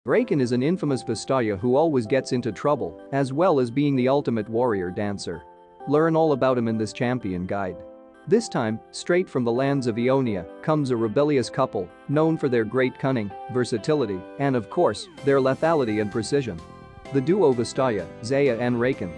Rakan is an infamous Bastaya who always gets into trouble, as well as being the ultimate warrior dancer. Learn all about him in this champion guide. This time, straight from the lands of Ionia, comes a rebellious couple, known for their great cunning, versatility, and of course, their lethality and precision. The duo Bastaya, Zaya and Rakan.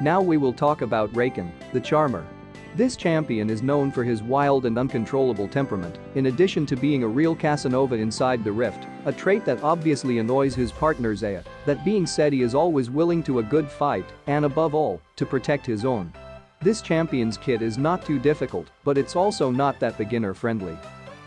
Now we will talk about Rakan, the charmer. This champion is known for his wild and uncontrollable temperament, in addition to being a real Casanova inside the rift, a trait that obviously annoys his partner Zaya. That being said, he is always willing to a good fight, and above all, to protect his own. This champion's kit is not too difficult, but it's also not that beginner friendly.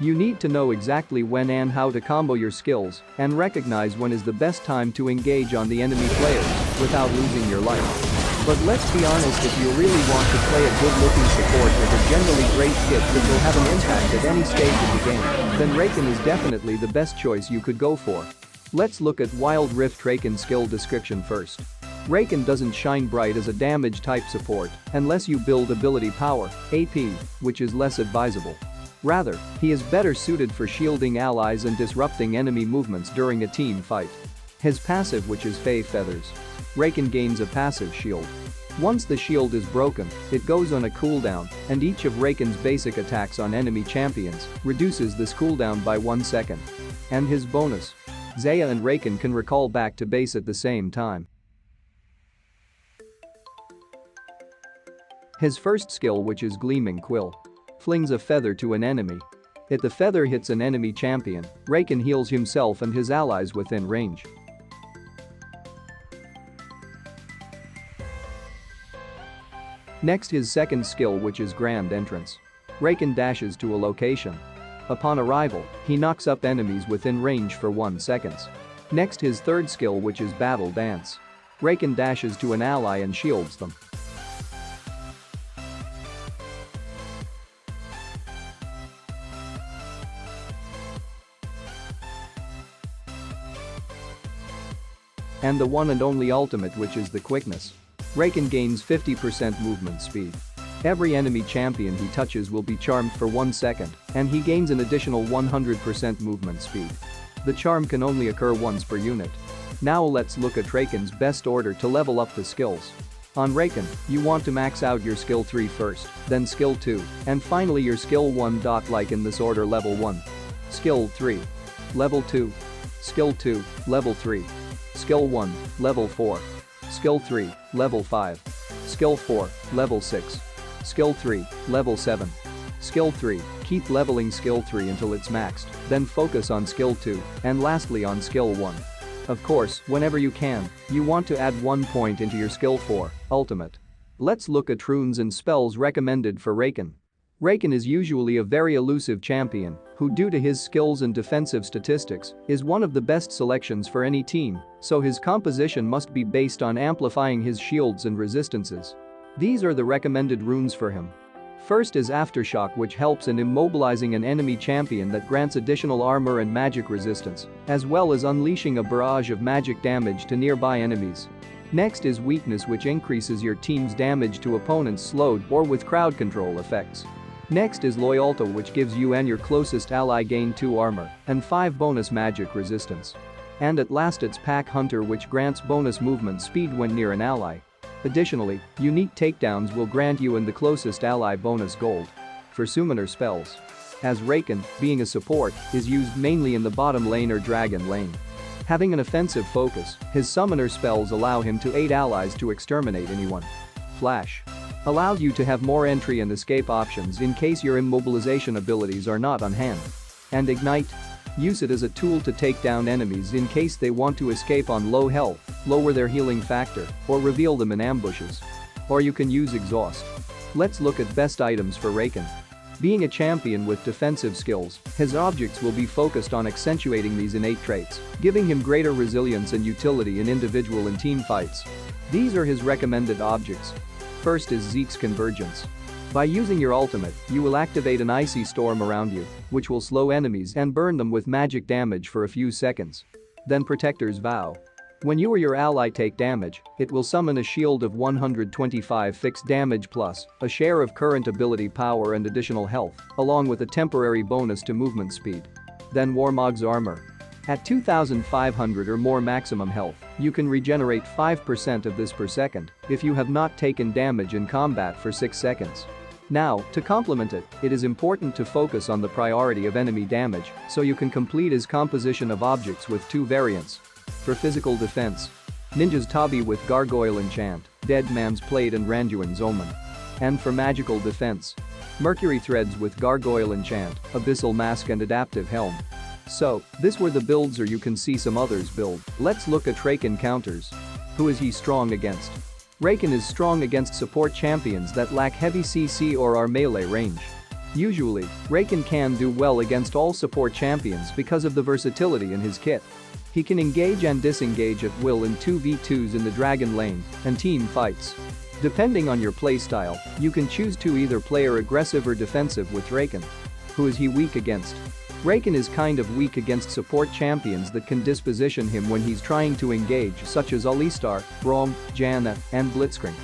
You need to know exactly when and how to combo your skills, and recognize when is the best time to engage on the enemy players, without losing your life. But let's be honest, if you really want to play a good-looking support with a generally great kit that will have an impact at any stage of the game, then Rakan is definitely the best choice you could go for. Let's look at Wild Rift Rakan's skill description first. Rakan doesn't shine bright as a damage-type support unless you build ability power, AP, which is less advisable. Rather, he is better suited for shielding allies and disrupting enemy movements during a team fight. His passive, which is Fae Feathers. Rakan gains a passive shield. Once the shield is broken, it goes on a cooldown, and each of Rakan's basic attacks on enemy champions reduces this cooldown by 1 second. And his bonus. Zaya and Rakan can recall back to base at the same time. His first skill, which is Gleaming Quill, flings a feather to an enemy. If the feather hits an enemy champion, Rakan heals himself and his allies within range. Next, his second skill, which is Grand Entrance. Rakan dashes to a location. Upon arrival, he knocks up enemies within range for 1 second. Next, his third skill, which is Battle Dance. Rakan dashes to an ally and shields them. And the one and only ultimate, which is the Quickness. Rakan gains 50% movement speed. Every enemy champion he touches will be charmed for 1 second, and he gains an additional 100% movement speed. The charm can only occur once per unit. Now let's look at Rakan's best order to level up the skills. On Rakan, you want to max out your skill 3 first, then skill 2, and finally your skill 1. Like in this order: level 1, skill 3, level 2, skill 2, level 3, skill 1, level 4, skill 3, level 5, skill 4, level 6, skill 3, level 7, skill 3, keep leveling skill 3 until it's maxed, then focus on skill 2, and lastly on skill 1. Of course, whenever you can, you want to add 1 point into your skill 4, ultimate. Let's look at runes and spells recommended for Rakan. Rakan is usually a very elusive champion who, due to his skills and defensive statistics, is one of the best selections for any team, so his composition must be based on amplifying his shields and resistances. These are the recommended runes for him. First is Aftershock, which helps in immobilizing an enemy champion that grants additional armor and magic resistance, as well as unleashing a barrage of magic damage to nearby enemies. Next is Weakness, which increases your team's damage to opponents slowed or with crowd control effects. Next is Loyalty, which gives you and your closest ally gain 2 armor and 5 bonus magic resistance. And at last it's Pack Hunter, which grants bonus movement speed when near an ally. Additionally, unique takedowns will grant you and the closest ally bonus gold. For summoner spells, as Rakan, being a support, is used mainly in the bottom lane or dragon lane. Having an offensive focus, his summoner spells allow him to aid allies to exterminate anyone. Flash allows you to have more entry and escape options in case your immobilization abilities are not on hand. And Ignite, use it as a tool to take down enemies in case they want to escape on low health, lower their healing factor, or reveal them in ambushes. Or you can use Exhaust. Let's look at best items for Rakan. Being a champion with defensive skills, his objects will be focused on accentuating these innate traits, giving him greater resilience and utility in individual and team fights. These are his recommended objects. First is Zeke's Convergence. By using your ultimate, you will activate an icy storm around you, which will slow enemies and burn them with magic damage for a few seconds. Then Protector's Vow. When you or your ally take damage, it will summon a shield of 125 fixed damage plus a share of current ability power and additional health, along with a temporary bonus to movement speed. Then Warmog's Armor. At 2500 or more maximum health, you can regenerate 5% of this per second if you have not taken damage in combat for 6 seconds. Now, to complement it, it is important to focus on the priority of enemy damage so you can complete his composition of objects with 2 variants. For physical defense, Ninja's Tabi with Gargoyle Enchant, Dead Man's Plate and Randuin's Omen. And for magical defense, Mercury Threads with Gargoyle Enchant, Abyssal Mask and Adaptive Helm. So, this were the builds, or you can see some others build. Let's look at Rakan counters. Who is he strong against? Rakan is strong against support champions that lack heavy CC or are melee range. Usually, Rakan can do well against all support champions because of the versatility in his kit. He can engage and disengage at will in 2v2s in the dragon lane and team fights. Depending on your playstyle, you can choose to either play aggressive or defensive with Rakan. Who is he weak against? Rakan is kind of weak against support champions that can disposition him when he's trying to engage, such as Alistar, Braum, Janna, and Blitzcrank.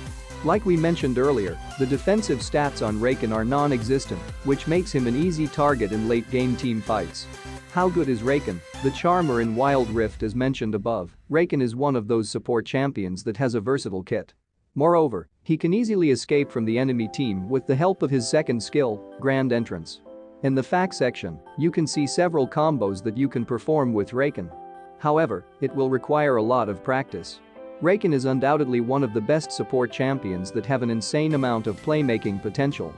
Like we mentioned earlier, the defensive stats on Rakan are non-existent, which makes him an easy target in late-game team fights. How good is Rakan? The Charmer in Wild Rift as mentioned above, Rakan is one of those support champions that has a versatile kit. Moreover, he can easily escape from the enemy team with the help of his second skill, Grand Entrance. In the fact section, you can see several combos that you can perform with Rakan. However, it will require a lot of practice. Rakan is undoubtedly one of the best support champions that have an insane amount of playmaking potential.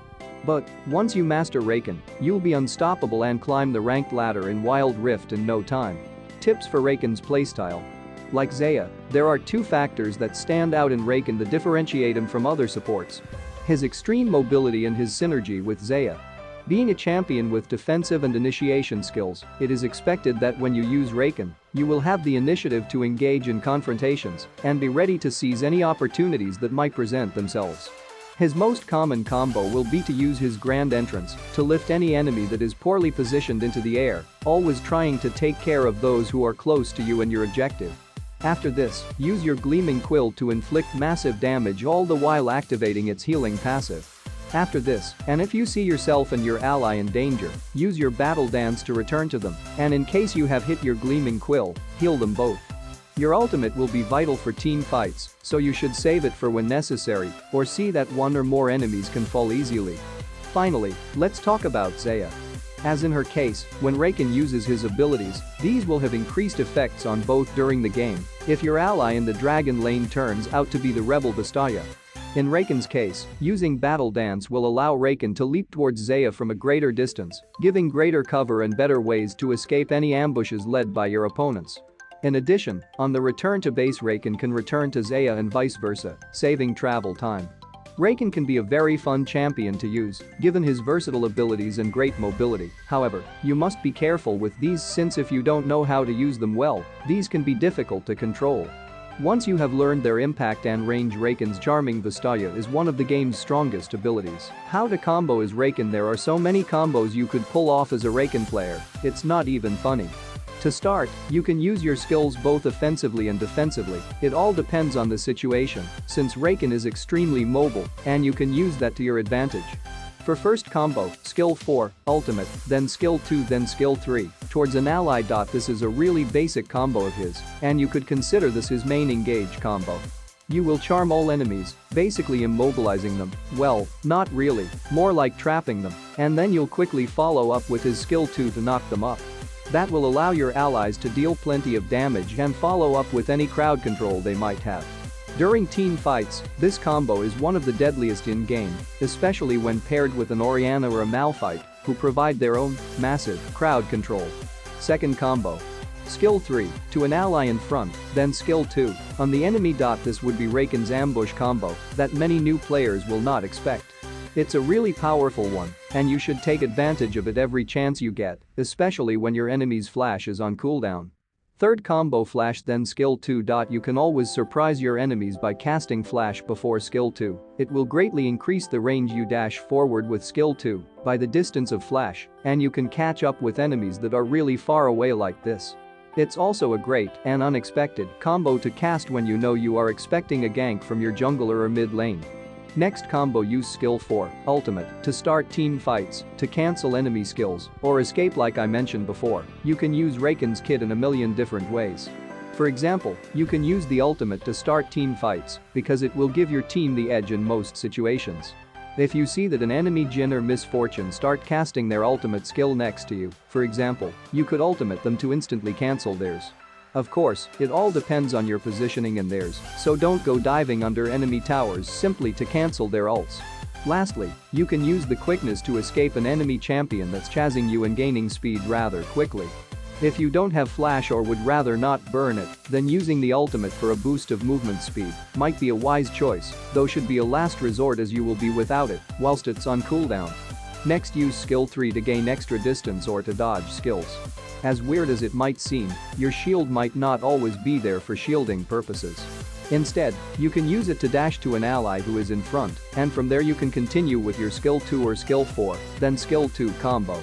But, once you master Rakan, you'll be unstoppable and climb the ranked ladder in Wild Rift in no time. Tips for Rakan's playstyle. Like Xayah, there are 2 factors that stand out in Rakan that differentiate him from other supports. His extreme mobility and his synergy with Xayah. Being a champion with defensive and initiation skills, it is expected that when you use Rakan, you will have the initiative to engage in confrontations and be ready to seize any opportunities that might present themselves. His most common combo will be to use his Grand Entrance to lift any enemy that is poorly positioned into the air, always trying to take care of those who are close to you and your objective. After this, use your Gleaming Quill to inflict massive damage, all the while activating its healing passive. After this, and if you see yourself and your ally in danger, use your Battle Dance to return to them, and in case you have hit your Gleaming Quill, heal them both. Your ultimate will be vital for team fights, so you should save it for when necessary, or see that one or more enemies can fall easily. Finally, let's talk about Xayah. As in her case, when Rakan uses his abilities, these will have increased effects on both during the game if your ally in the dragon lane turns out to be the rebel Vastaya. In Rakan's case, using Battle Dance will allow Rakan to leap towards Xayah from a greater distance, giving greater cover and better ways to escape any ambushes led by your opponents. In addition, on the return to base, Rakan can return to Xayah and vice versa, saving travel time. Rakan can be a very fun champion to use, given his versatile abilities and great mobility. However, you must be careful with these, since if you don't know how to use them well, these can be difficult to control. Once you have learned their impact and range, Rakan's Charming Vastaya is one of the game's strongest abilities. How to combo as Rakan? There are so many combos you could pull off as a Rakan player, it's not even funny. To start, you can use your skills both offensively and defensively, it all depends on the situation, since Rakan is extremely mobile, and you can use that to your advantage. For first combo, skill 4, ultimate, then skill 2, then skill 3, towards an ally. This is a really basic combo of his, and you could consider this his main engage combo. You will charm all enemies, basically immobilizing them, well, not really, more like trapping them, and then you'll quickly follow up with his skill 2 to knock them up. That will allow your allies to deal plenty of damage and follow up with any crowd control they might have. During team fights, this combo is one of the deadliest in-game, especially when paired with an Orianna or a Malphite, who provide their own massive crowd control. Second combo. Skill 3, to an ally in front, then skill 2, on the enemy. This would be Rakan's ambush combo that many new players will not expect. It's a really powerful one, and you should take advantage of it every chance you get, especially when your enemy's flash is on cooldown. Third combo, flash then skill 2. You can always surprise your enemies by casting flash before skill 2. It will greatly increase the range you dash forward with skill 2 by the distance of flash, and you can catch up with enemies that are really far away like this. It's also a great and unexpected combo to cast when you know you are expecting a gank from your jungler or mid lane. Next combo, use skill 4, ultimate, to start team fights, to cancel enemy skills, or escape. Like I mentioned before, you can use Rakan's kit in a million different ways. For example, you can use the ultimate to start team fights because it will give your team the edge in most situations. If you see that an enemy Jin or Misfortune start casting their ultimate skill next to you, for example, you could ultimate them to instantly cancel theirs. Of course, it all depends on your positioning and theirs, so don't go diving under enemy towers simply to cancel their ults. Lastly, you can use the quickness to escape an enemy champion that's chasing you and gaining speed rather quickly. If you don't have flash or would rather not burn it, then using the ultimate for a boost of movement speed might be a wise choice, though should be a last resort as you will be without it whilst it's on cooldown. Next, use skill 3 to gain extra distance or to dodge skills. As weird as it might seem, your shield might not always be there for shielding purposes. Instead, you can use it to dash to an ally who is in front, and from there you can continue with your skill 2 or skill 4, then skill 2 combo.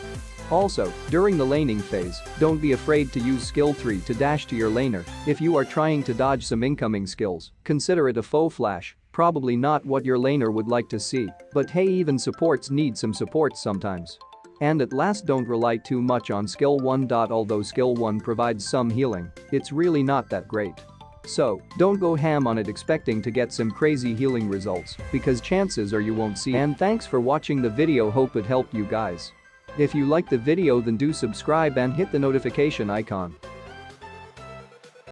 Also, during the laning phase, don't be afraid to use skill 3 to dash to your laner. If you are trying to dodge some incoming skills, consider it a faux flash, probably not what your laner would like to see, but hey, even supports need some support sometimes. And at last, don't rely too much on skill 1. Although skill 1 provides some healing, it's really not that great. So, don't go ham on it expecting to get some crazy healing results, because chances are you won't see. And thanks for watching the video, hope it helped you guys. If you liked the video, then do subscribe and hit the notification icon.